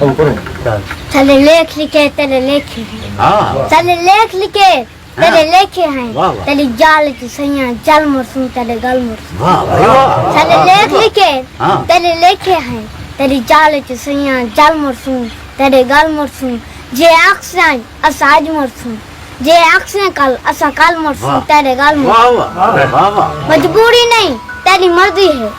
चले लेख लिखे तेरे लेखे हैं, चले लेख लिखे तेरे लेखे हैं, तेरी जाल की सैया जल मरसूं तेरे गल मरसूं। चले लेख लिखे तेरे लेखे हैं, तेरी जाल की सैया जल मरसूं तेरे गल मरसूं। जे अक्सर अस आज मरसूं, जे अक्सर कल असा कल मरसूं तेरे गल मरसूं। मजबूरी नहीं तेरी मर्जी है,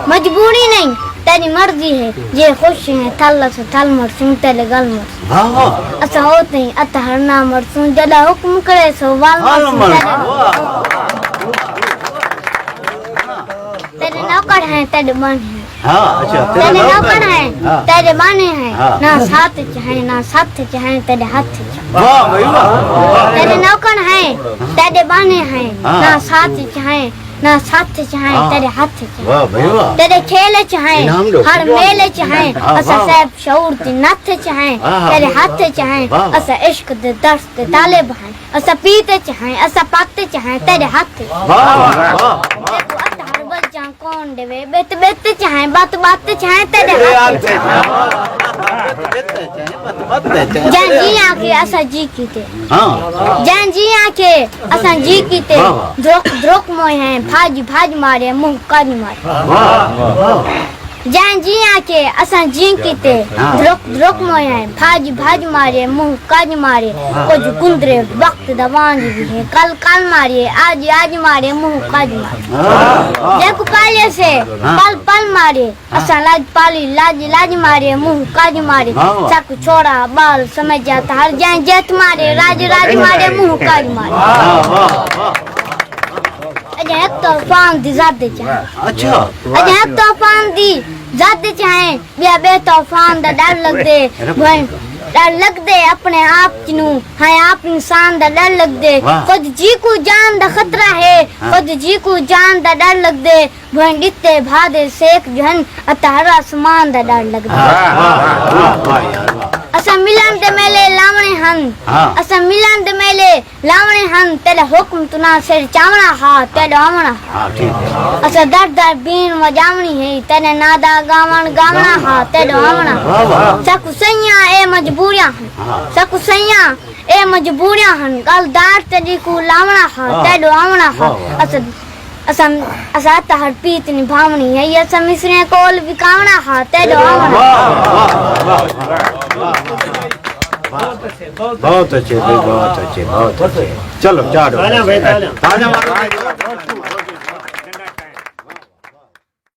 मजबूरी नहीं तेरी मर्जी है, जे खुश है थल से थल मरसूं तेरे गल मरसूं। असा होते ही अत हरना मरसूं, जदा हुक्म करे सो वाल मरसूं तेरे नौकर हैं तेरे बन हैं। तेरे नौकर हैं तेरे बाने हैं, ना साथ चाहे ना साथ चाहे तेरे हाथ चाहे। तेरे नौकर हैं तेरे बाने हैं, ना साथ चाहे ना साथ चाहे तेरे हाथ चाहे। तेरे खेल चाहे हर मेले चाहे, असा सैब शऊर दी नथ चाहे तेरे हाथ चाहे। असा इश्क दे दर्स दे ताले बहाए, असा पीते चाहे असा पाते चाहे तेरे हाथ। कौन देवे बेत बेत चाहे बात बात चाहे तेरे हाथ। जान जी आके असा जी कीते, जान जी आके असा जी कीते, द्रोक द्रोक मोय हैं भाज भाज मारे मुंह काज मारे। जान जी आके असा जी कीते, द्रोक द्रोक मोय हैं भाज भाज मारे मुंह काज मारे। कुछ गुंदरे वक्त दवान भी है, कल कल मारे आज आज मारे मुंह काज मारे। देखो पाले से पल पल मारे, असा लाज पाली लाज लाज मारे मुंह काज मारे। चक छोड़ा बाल समझ जाता हर जान जेठ मारे, राज राज मारे मुंह काज मारे। अजय तूफान दी जाते चाहे, अच्छा अजय तूफान दी जाते चाहे, बिया बे तूफान दा डर लग दे, डर लग दे अपने आप जिनू है आप इंसान दा डर लग दे। खुद जी को जान दा खतरा है, खुद जी को जान दा डर लग दे, भन दिते भादे सेक जहन अतारा आसमान दा डर लग दे। असा मिलन दे मेले लावणे हन, असा मिलन दे मेले लावणे हन, तेरा हुक्म तुना सिर चावना हा तेरे आवना हा। असा दर दर बीन वजावणी है, तेरे नादा गावण गावना हा तेरे आवना। सकु सैया ए मजबूरियां हन, सकु सैया ए मजबूरियां हन, कल दार तेरी को लावना हा तेरे आवना हा। असा असा असा हर पीत निभावनी है, ये असा मिसरे कोल विकावना हा तेरे आवना। बहुत अच्छे, बहुत अच्छे, बहुत अच्छे। चलो चारो